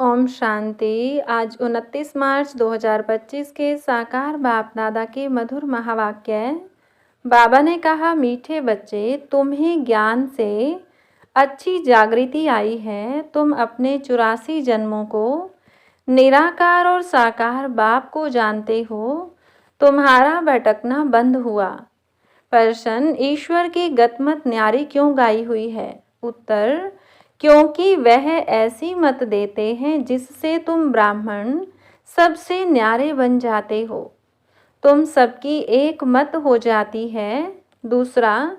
ओम शांति। आज 29 मार्च 2025 के साकार बाप दादा के मधुर महावाक्य। बाबा ने कहा, मीठे बच्चे, तुम्हें ज्ञान से अच्छी जागृति आई है। तुम अपने 84 जन्मों को निराकार और साकार बाप को जानते हो। तुम्हारा भटकना बंद हुआ। प्रश्न, ईश्वर की गतमत न्यारी क्यों गाई हुई है? उत्तर, क्योंकि वह ऐसी मत देते हैं जिससे तुम ब्राह्मण सबसे न्यारे बन जाते हो। तुम सबकी एक मत हो जाती है। दूसरा,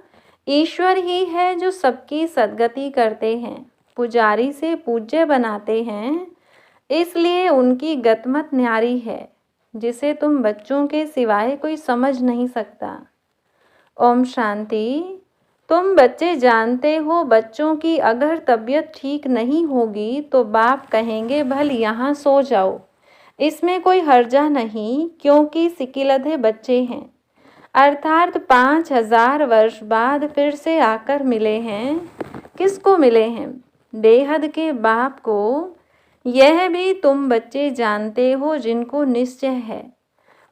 ईश्वर ही है जो सबकी सद्गति करते हैं, पुजारी से पूज्य बनाते हैं, इसलिए उनकी गतमत न्यारी है, जिसे तुम बच्चों के सिवाय कोई समझ नहीं सकता। ओम शांति। तुम बच्चे जानते हो, बच्चों की अगर तबीयत ठीक नहीं होगी तो बाप कहेंगे, भल यहाँ सो जाओ, इसमें कोई हर्जा नहीं, क्योंकि सिकिलधे बच्चे हैं। अर्थात 5000 वर्ष बाद फिर से आकर मिले हैं। किसको मिले हैं? बेहद के बाप को। यह भी तुम बच्चे जानते हो, जिनको निश्चय है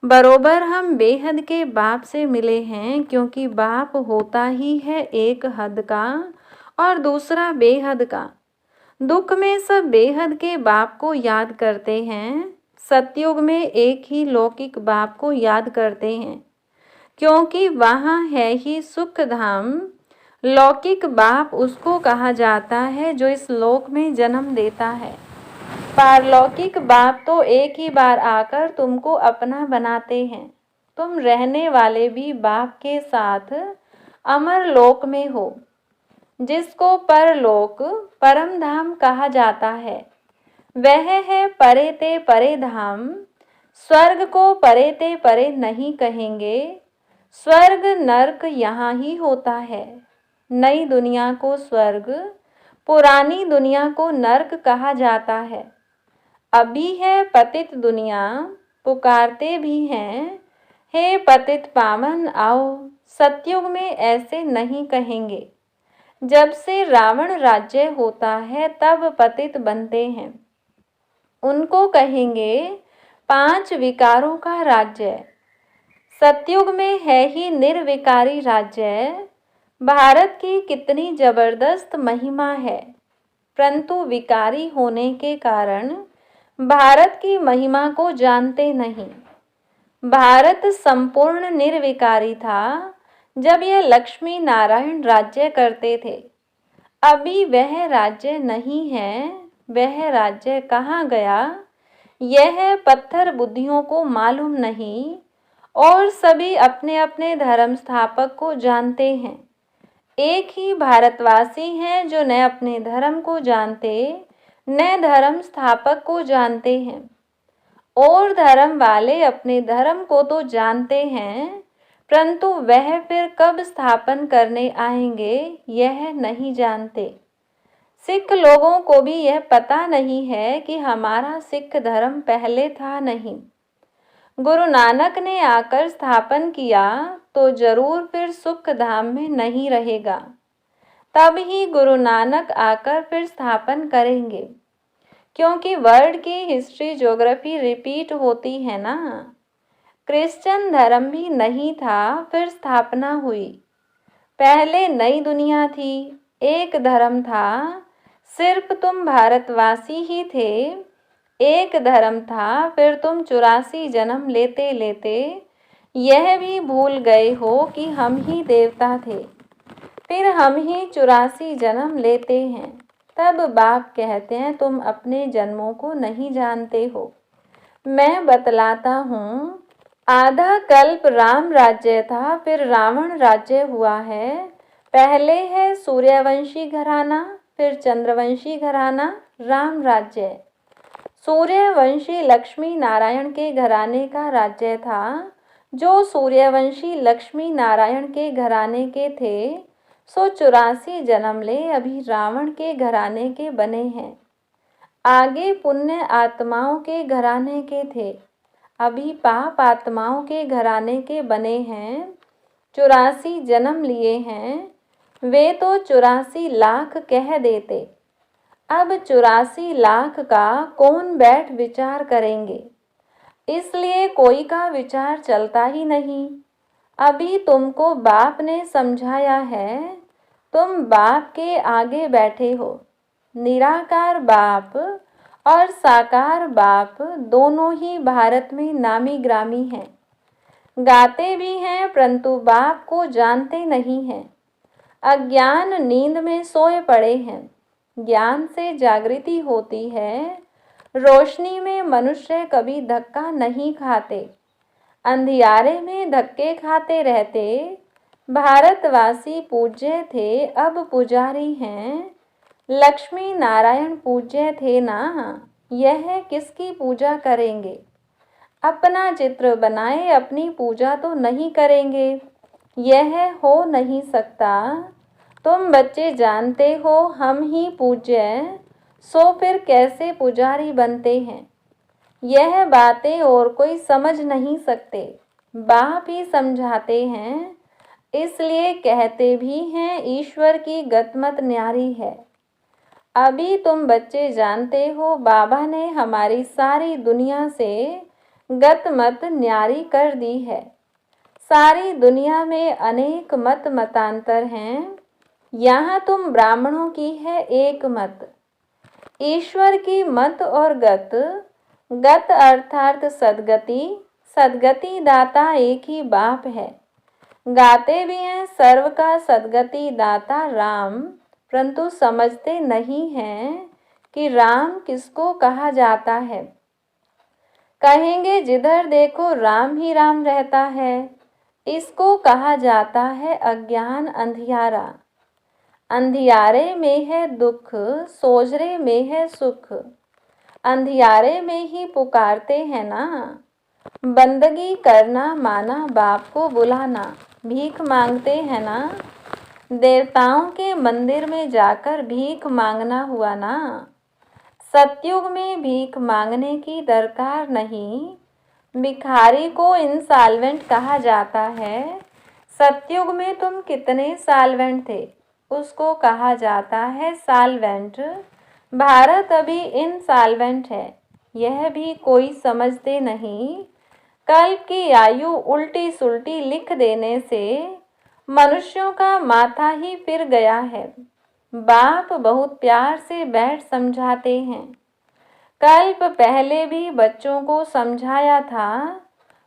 बरोबर हम बेहद के बाप से मिले हैं, क्योंकि बाप होता ही है एक हद का और दूसरा बेहद का। दुख में सब बेहद के बाप को याद करते हैं, सतयुग में एक ही लौकिक बाप को याद करते हैं, क्योंकि वहाँ है ही सुख धाम। लौकिक बाप उसको कहा जाता है जो इस लोक में जन्म देता है। पारलौकिक बाप तो एक ही बार आकर तुमको अपना बनाते हैं। तुम रहने वाले भी बाप के साथ अमर लोक में हो, जिसको परलोक परम धाम कहा जाता है। वह है परे ते परे धाम। स्वर्ग को परे ते परे नहीं कहेंगे। स्वर्ग नरक यहाँ ही होता है। नई दुनिया को स्वर्ग, पुरानी दुनिया को नरक कहा जाता है। अभी है पतित दुनिया, पुकारते भी हैं, हे पतित पावन आओ। सतयुग में ऐसे नहीं कहेंगे। जब से रावण राज्य होता है तब पतित बनते हैं। उनको कहेंगे 5 विकारों का राज्य। सतयुग में है ही निर्विकारी राज्य। भारत की कितनी जबरदस्त महिमा है, परंतु विकारी होने के कारण भारत की महिमा को जानते नहीं। भारत संपूर्ण निर्विकारी था जब यह लक्ष्मी नारायण राज्य करते थे। अभी वह राज्य नहीं है। वह राज्य कहाँ गया, यह पत्थर बुद्धियों को मालूम नहीं, और सभी अपने अपने धर्म स्थापक को जानते हैं। एक ही भारतवासी हैं जो न अपने धर्म को जानते न धर्म स्थापक को जानते हैं। और धर्म वाले अपने धर्म को तो जानते हैं, परंतु वह फिर कब स्थापन करने आएंगे यह नहीं जानते। सिख लोगों को भी यह पता नहीं है कि हमारा सिख धर्म पहले था नहीं। गुरु नानक ने आकर स्थापन किया तो जरूर फिर सुख धाम में नहीं रहेगा। तब ही गुरु नानक आकर फिर स्थापन करेंगे, क्योंकि वर्ल्ड की हिस्ट्री ज्योग्राफी रिपीट होती है ना। क्रिश्चियन धर्म भी नहीं था, फिर स्थापना हुई। पहले नई दुनिया थी, एक धर्म था, सिर्फ तुम भारतवासी ही थे। एक धर्म था, फिर तुम 84 जन्म लेते लेते यह भी भूल गए हो कि हम ही देवता थे। फिर हम ही 84 जन्म लेते हैं। तब बाप कहते हैं, तुम अपने जन्मों को नहीं जानते हो। मैं बतलाता हूँ। आधा कल्प राम राज्य था, फिर रावण राज्य हुआ है। पहले है सूर्यवंशी घराना, फिर चंद्रवंशी घराना, राम राज्य। सूर्यवंशी लक्ष्मी नारायण के घराने का राज्य था। जो सूर्यवंशी लक्ष्मी नारायण के घराने के थे, सो 84 जन्म ले अभी रावण के घराने के बने हैं। आगे पुण्य आत्माओं के घराने के थे, अभी पाप आत्माओं के घराने के बने हैं। 84 जन्म लिए हैं। वे तो 84 लाख कह देते। अब 84 लाख का कौन बैठ विचार करेंगे, इसलिए कोई का विचार चलता ही नहीं। अभी तुमको बाप ने समझाया है, तुम बाप के आगे बैठे हो। निराकार बाप और साकार बाप दोनों ही भारत में नामी ग्रामी हैं। गाते भी हैं परंतु बाप को जानते नहीं हैं। अज्ञान नींद में सोए पड़े हैं। ज्ञान से जागृति होती है। रोशनी में मनुष्य कभी धक्का नहीं खाते, अंधियारे में धक्के खाते रहते। भारतवासी पूज्य थे, अब पुजारी हैं। लक्ष्मी नारायण पूज्य थे ना, यह किसकी पूजा करेंगे। अपना चित्र बनाए अपनी पूजा तो नहीं करेंगे, यह हो नहीं सकता। तुम बच्चे जानते हो हम ही पूज्य, सो फिर कैसे पुजारी बनते हैं। यह बातें और कोई समझ नहीं सकते, बाप ही समझाते हैं। इसलिए कहते भी हैं ईश्वर की गतमत न्यारी है। अभी तुम बच्चे जानते हो बाबा ने हमारी सारी दुनिया से गतमत न्यारी कर दी है। सारी दुनिया में अनेक मत मतांतर हैं, यहाँ तुम ब्राह्मणों की है एक मत। ईश्वर की मत और गत, गत अर्थात सदगति, सदगति दाता एक ही बाप है। गाते भी हैं सर्व का सदगति दाता राम, परंतु समझते नहीं हैं कि राम किसको कहा जाता है। कहेंगे जिधर देखो राम ही राम रहता है, इसको कहा जाता है अज्ञान अंधियारा। अंधियारे में है दुख, सोजरे में है सुख। अंधियारे में ही पुकारते हैं ना, बंदगी करना माना बाप को बुलाना। भीख मांगते हैं ना, देवताओं के मंदिर में जाकर भीख मांगना हुआ ना। सतयुग में भीख मांगने की दरकार नहीं, भिखारी को इंसॉल्वेंट कहा जाता है। सतयुग में तुम कितने सॉल्वेंट थे, उसको कहा जाता है सॉल्वेंट। भारत अभी इनसॉल्वेंट है, यह भी कोई समझते नहीं। कल्प की आयु उल्टी सुल्टी लिख देने से मनुष्यों का माथा ही फिर गया है। बाप बहुत प्यार से बैठ समझाते हैं। कल्प पहले भी बच्चों को समझाया था,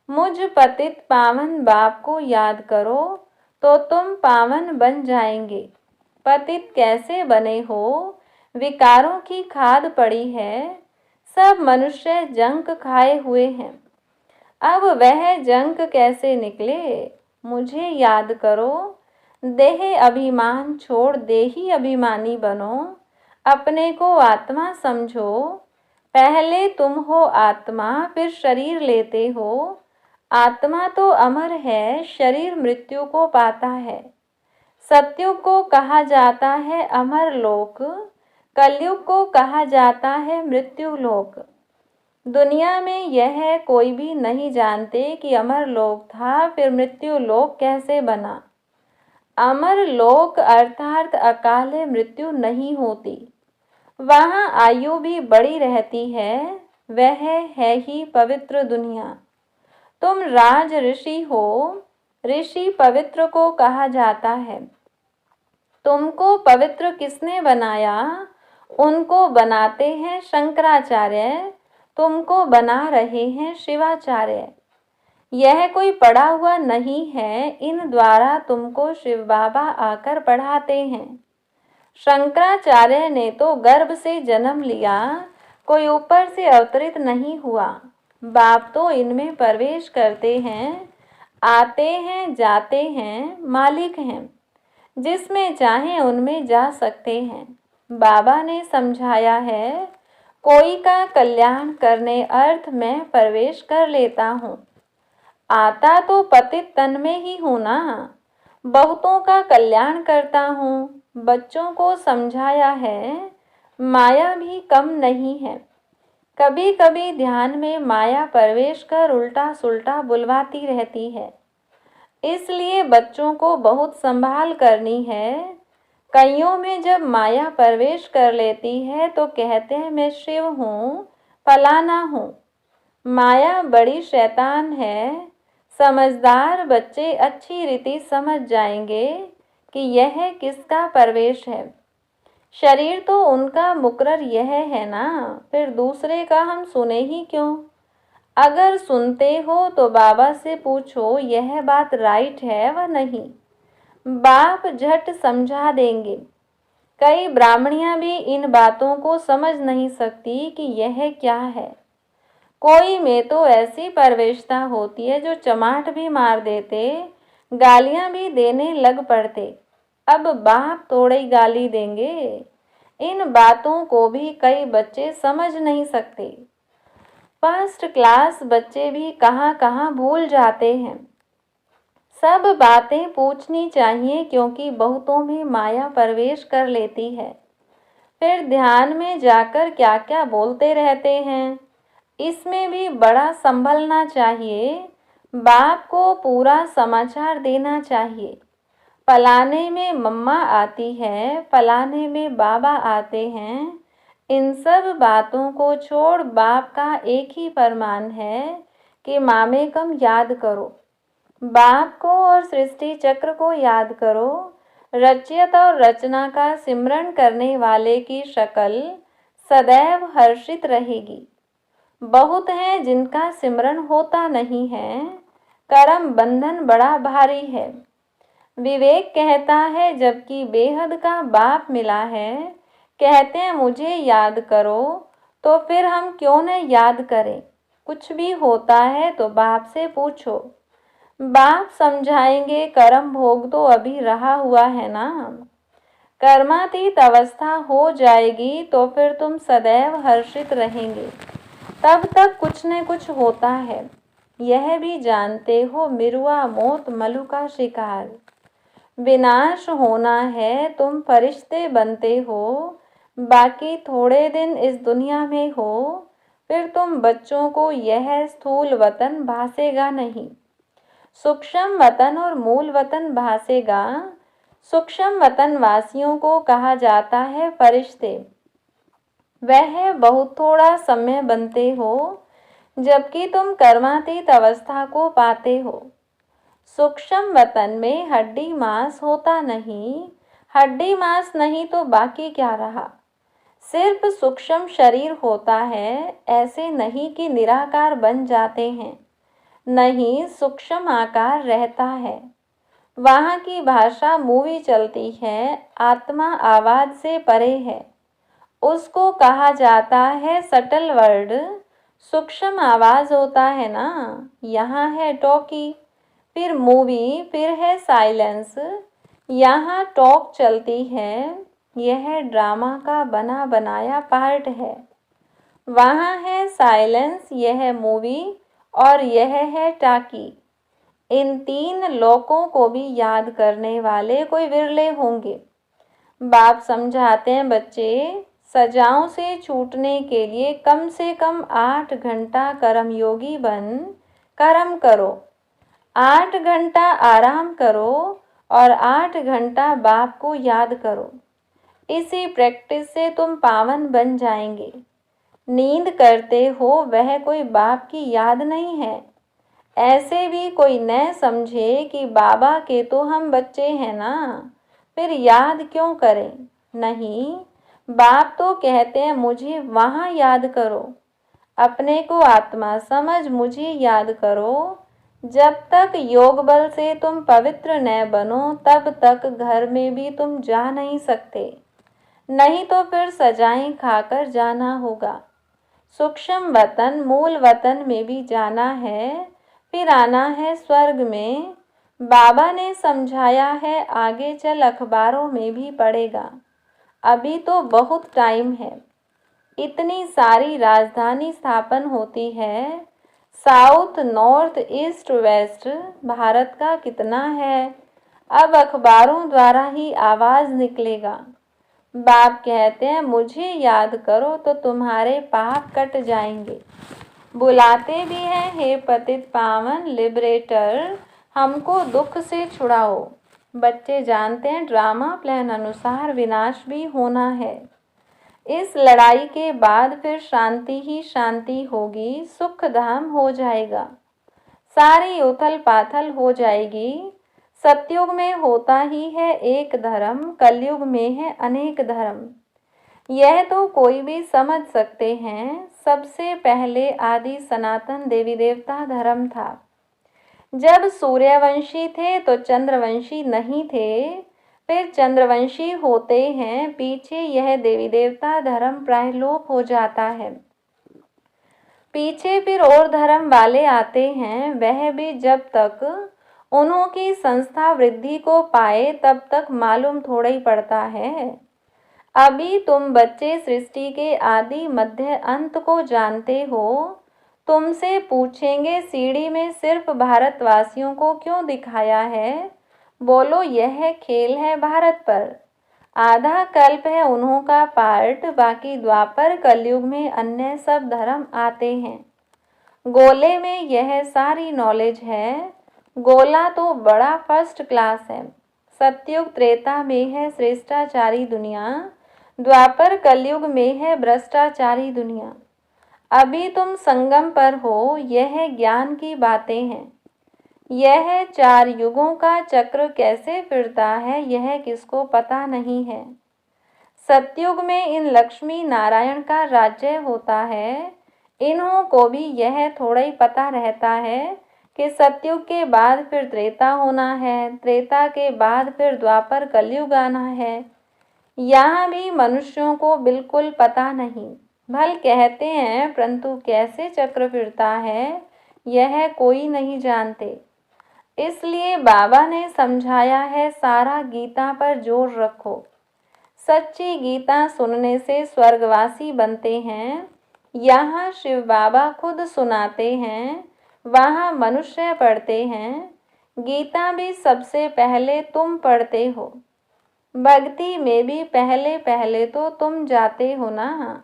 मुझ पतित पावन बाप को याद करो तो तुम पावन बन जाएंगे। पतित कैसे बने हो, विकारों की खाद पड़ी है। सब मनुष्य जंक खाए हुए हैं, अब वह जंक कैसे निकले। मुझे याद करो, देह अभिमान छोड़ देही अभिमानी बनो। अपने को आत्मा समझो, पहले तुम हो आत्मा फिर शरीर लेते हो। आत्मा तो अमर है, शरीर मृत्यु को पाता है। सतयुग को कहा जाता है अमर लोक, कलयुग को कहा जाता है मृत्यु लोक। दुनिया में यह कोई भी नहीं जानते कि अमर लोक था फिर मृत्यु लोक कैसे बना। अमर लोक अर्थात अकाले मृत्यु नहीं होती, वहाँ आयु भी बड़ी रहती है। वह है ही पवित्र दुनिया। तुम राज ऋषि हो, ऋषि पवित्र को कहा जाता है। तुमको पवित्र किसने बनाया, उनको बनाते हैं शंकराचार्य, तुमको बना रहे हैं शिवाचार्य। यह कोई पढ़ा हुआ नहीं है, इन द्वारा तुमको शिव बाबा आकर पढ़ाते हैं। शंकराचार्य ने तो गर्भ से जन्म लिया, कोई ऊपर से अवतरित नहीं हुआ। बाप तो इनमें प्रवेश करते हैं, आते हैं जाते हैं, मालिक हैं। जिसमें चाहें उनमें जा सकते हैं। बाबा ने समझाया है, कोई का कल्याण करने अर्थ में प्रवेश कर लेता हूँ। आता तो पतित तन में ही हूँ ना, बहुतों का कल्याण करता हूँ। बच्चों को समझाया है, माया भी कम नहीं है। कभी कभी ध्यान में माया प्रवेश कर उल्टा सुल्टा बुलवाती रहती है, इसलिए बच्चों को बहुत संभाल करनी है। कईयों में जब माया प्रवेश कर लेती है तो कहते हैं मैं शिव हूँ, फलाना हूँ। माया बड़ी शैतान है। समझदार बच्चे अच्छी रीति समझ जाएंगे कि यह किसका प्रवेश है। शरीर तो उनका मुकर्रर यह है ना, फिर दूसरे का हम सुने ही क्यों। अगर सुनते हो तो बाबा से पूछो यह बात राइट है व नहीं। बाप झट समझा देंगे। कई ब्राह्मणियां भी इन बातों को समझ नहीं सकती कि यह क्या है। कोई में तो ऐसी परवेशता होती है जो चमाट भी मार देते, गालियां भी देने लग पड़ते। अब बाप थोड़ी गाली देंगे। इन बातों को भी कई बच्चे समझ नहीं सकते। फर्स्ट क्लास बच्चे भी कहाँ कहाँ भूल जाते हैं। सब बातें पूछनी चाहिए क्योंकि बहुतों में माया प्रवेश कर लेती है। फिर ध्यान में जाकर क्या क्या बोलते रहते हैं। इसमें भी बड़ा संभलना चाहिए। बाप को पूरा समाचार देना चाहिए। फलाने में मम्मा आती है, फलाने में बाबा आते हैं। इन सब बातों को छोड़ बाप का एक ही फरमान है कि मामे कम याद करो। बाप को और सृष्टि चक्र को याद करो। रचयिता और रचना का सिमरन करने वाले की शक्ल सदैव हर्षित रहेगी। बहुत हैं जिनका सिमरन होता नहीं है। कर्म बंधन बड़ा भारी है। विवेक कहता है जबकि बेहद का बाप मिला है, कहते हैं मुझे याद करो, तो फिर हम क्यों न याद करें। कुछ भी होता है तो बाप से पूछो। बाप समझाएंगे कर्म भोग तो अभी रहा हुआ है ना। कर्मातीत अवस्था हो जाएगी तो फिर तुम सदैव हर्षित रहेंगे। तब तक कुछ न कुछ होता है। यह भी जानते हो मिरुआ मौत मलु का शिकार। विनाश होना है, तुम फरिश्ते बनते हो। बाकी थोड़े दिन इस दुनिया में हो, फिर तुम बच्चों को यह स्थूल वतन भासेगा नहीं। सूक्ष्म वतन और मूल वतन भासेगा। सूक्ष्म वतन वासियों को कहा जाता है फरिश्ते। वह बहुत थोड़ा समय बनते हो, जबकि तुम कर्मातीत अवस्था को पाते हो। सूक्ष्म वतन में हड्डी मांस होता नहीं। हड्डी मांस नहीं तो बाकी क्या रहा। सिर्फ सूक्ष्म शरीर होता है। ऐसे नहीं कि निराकार बन जाते हैं। नहीं, सूक्ष्म आकार रहता है। वहाँ की भाषा मूवी चलती है। आत्मा आवाज से परे है। उसको कहा जाता है सटल वर्ड। सूक्ष्म आवाज होता है ना। यहाँ है टॉकी, फिर मूवी, फिर है साइलेंस। यहाँ टॉक चलती है। यह ड्रामा का बना बनाया पार्ट है। वहाँ है साइलेंस, यह मूवी, और यह है टाकी। इन तीन लोकों को भी याद करने वाले कोई विरले होंगे। बाप समझाते हैं बच्चे, सजाओं से छूटने के लिए कम से कम 8 घंटा कर्मयोगी बन कर्म करो। 8 घंटा आराम करो और 8 घंटा बाप को याद करो। इसी प्रैक्टिस से तुम पावन बन जाएंगे। नींद करते हो वह कोई बाप की याद नहीं है। ऐसे भी कोई न समझे कि बाबा के तो हम बच्चे हैं ना, फिर याद क्यों करें। नहीं, बाप तो कहते हैं मुझे वहाँ याद करो। अपने को आत्मा समझ मुझे याद करो। जब तक योग बल से तुम पवित्र न बनो तब तक घर में भी तुम जा नहीं सकते। नहीं तो फिर सजाएं खाकर जाना होगा। सूक्ष्म वतन मूल वतन में भी जाना है, फिर आना है स्वर्ग में। बाबा ने समझाया है, आगे चल अखबारों में भी पड़ेगा। अभी तो बहुत टाइम है। इतनी सारी राजधानी स्थापन होती है। South, north, east, west Bharat का कितना है। अब अखबारों द्वारा ही आवाज निकलेगा। बाप कहते हैं मुझे याद करो तो तुम्हारे पाप कट जाएंगे। बुलाते भी हैं, हे पतित पावन लिबरेटर, हमको दुख से छुड़ाओ। बच्चे जानते हैं ड्रामा प्लान अनुसार विनाश भी होना है। इस लड़ाई के बाद फिर शांति ही शांति होगी, सुख धाम हो जाएगा, सारी उथल पाथल हो जाएगी। सतयुग में होता ही है एक धर्म, कलयुग में है अनेक धर्म। यह तो कोई भी समझ सकते हैं। सबसे पहले आदि सनातन देवी देवता धर्म था। जब सूर्यवंशी थे तो चंद्रवंशी नहीं थे, फिर चंद्रवंशी होते हैं, पीछे यह देवी देवता धर्म प्राय लोप हो जाता है। पीछे फिर और धर्म वाले आते हैं, वह भी जब तक उन्हों की संस्था वृद्धि को पाए तब तक मालूम थोड़ा ही पड़ता है। अभी तुम बच्चे सृष्टि के आदि मध्य अंत को जानते हो। तुमसे पूछेंगे सीढ़ी में सिर्फ भारतवासियों को क्यों दिखाया है? बोलो यह खेल है भारत पर। आधा कल्प है उन्हों का पार्ट, बाकी द्वापर कलयुग में अन्य सब धर्म आते हैं। गोले में यह सारी नॉलेज है। गोला तो बड़ा फर्स्ट क्लास है। सतयुग त्रेता में है श्रेष्ठाचारी दुनिया, द्वापर कलयुग में है भ्रष्टाचारी दुनिया। अभी तुम संगम पर हो, यह ज्ञान की बातें हैं। यह 4 युगों का चक्र कैसे फिरता है यह किसको पता नहीं है। सतयुग में इन लक्ष्मी नारायण का राज्य होता है। इन्हों को भी यह थोड़ा ही पता रहता है कि सतयुग के बाद फिर त्रेता होना है, त्रेता के बाद फिर द्वापर कलयुग आना है। यहाँ भी मनुष्यों को बिल्कुल पता नहीं। भल कहते हैं, परंतु कैसे चक्र फिरता है यह कोई नहीं जानते। इसलिए बाबा ने समझाया है, सारा गीता पर जोर रखो। सच्ची गीता सुनने से स्वर्गवासी बनते हैं। यहाँ शिव बाबा खुद सुनाते हैं, वहाँ मनुष्य पढ़ते हैं। गीता भी सबसे पहले तुम पढ़ते हो। भक्ति में भी पहले पहले तो तुम जाते हो ना।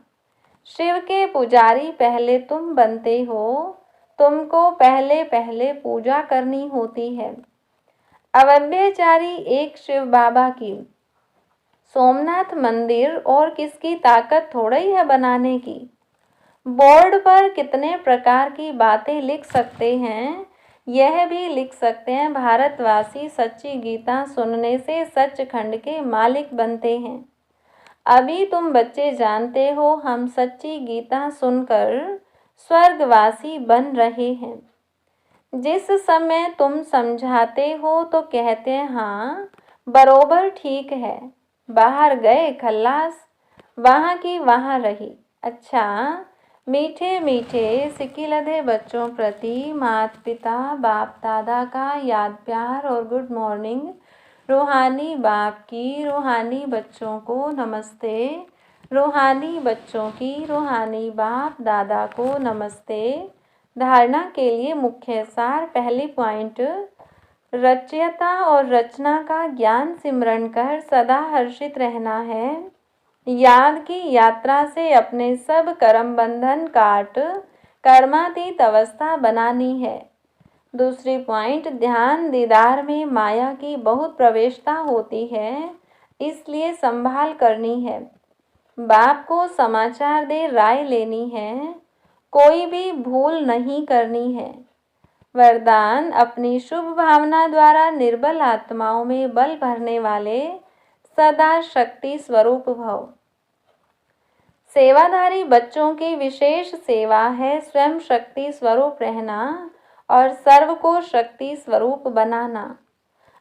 शिव के पुजारी पहले तुम बनते हो। तुमको पहले पहले पूजा करनी होती है। अवभ्यचारी एक शिव बाबा की, सोमनाथ मंदिर और किसकी ताकत थोड़ा ही है बनाने की। बोर्ड पर कितने प्रकार की बातें लिख सकते हैं, यह भी लिख सकते हैं भारतवासी सच्ची गीता सुनने से सचखंड के मालिक बनते हैं। अभी तुम बच्चे जानते हो, हम सच्ची गीता सुनकर स्वर्गवासी बन रहे हैं। जिस समय तुम समझाते हो तो कहते हैं हाँ बरोबर ठीक है, बाहर गए खल्लास, वहाँ की वहाँ रही। अच्छा, मीठे मीठे सिकिलधे बच्चों प्रति माता पिता बाप दादा का याद प्यार और गुड मॉर्निंग। रूहानी बाप की रूहानी बच्चों को नमस्ते। रूहानी बच्चों की रूहानी बाप दादा को नमस्ते। धारणा के लिए मुख्य सार, पहली पॉइंट, रचयिता और रचना का ज्ञान सिमरन कर सदा हर्षित रहना है। याद की यात्रा से अपने सब कर्म बंधन काट कर्मातीत अवस्था बनानी है। दूसरी पॉइंट, ध्यान दीदार में माया की बहुत प्रवेशता होती है, इसलिए संभाल करनी है। बाप को समाचार दे राय लेनी है, कोई भी भूल नहीं करनी है। वरदान, अपनी शुभ भावना द्वारा निर्बल आत्माओं में बल भरने वाले सदा शक्ति स्वरूप भव। सेवाधारी बच्चों की विशेष सेवा है स्वयं शक्ति स्वरूप रहना और सर्व को शक्ति स्वरूप बनाना,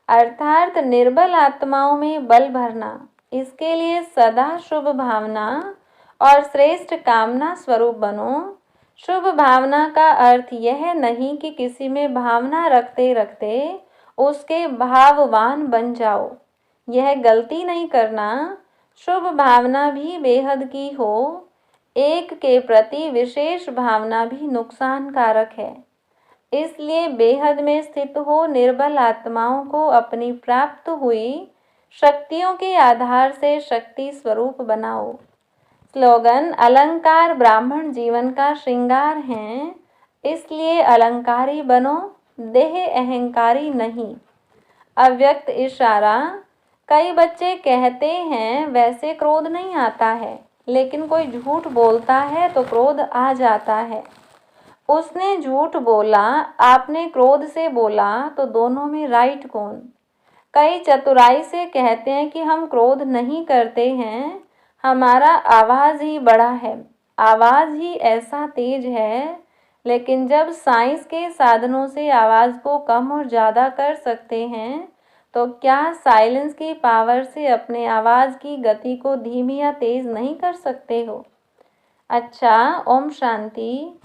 अर्थात निर्बल आत्माओं में बल भरना। इसके लिए सदा शुभ भावना और श्रेष्ठ कामना स्वरूप बनो। शुभ भावना का अर्थ यह नहीं कि किसी में भावना रखते रखते उसके भाववान बन जाओ, यह गलती नहीं करना। शुभ भावना भी बेहद की हो, एक के प्रति विशेष भावना भी नुकसानकारक है। इसलिए बेहद में स्थित हो निर्बल आत्माओं को अपनी प्राप्त हुई शक्तियों के आधार से शक्ति स्वरूप बनाओ। स्लोगन, अलंकार ब्राह्मण जीवन का श्रृंगार हैं, इसलिए अलंकारी बनो, देह अहंकारी नहीं। अव्यक्त इशारा। कई बच्चे कहते हैं वैसे क्रोध नहीं आता है, लेकिन कोई झूठ बोलता है तो क्रोध आ जाता है। उसने झूठ बोला, आपने क्रोध से बोला, तो दोनों में राइट कौन? कई चतुराई से कहते हैं कि हम क्रोध नहीं करते हैं, हमारा आवाज़ ही बड़ा है, आवाज़ ही ऐसा तेज है। लेकिन जब साइंस के साधनों से आवाज़ को कम और ज़्यादा कर सकते हैं, तो क्या साइलेंस की पावर से अपने आवाज़ की गति को धीमी या तेज़ नहीं कर सकते हो? अच्छा, ओम शांति।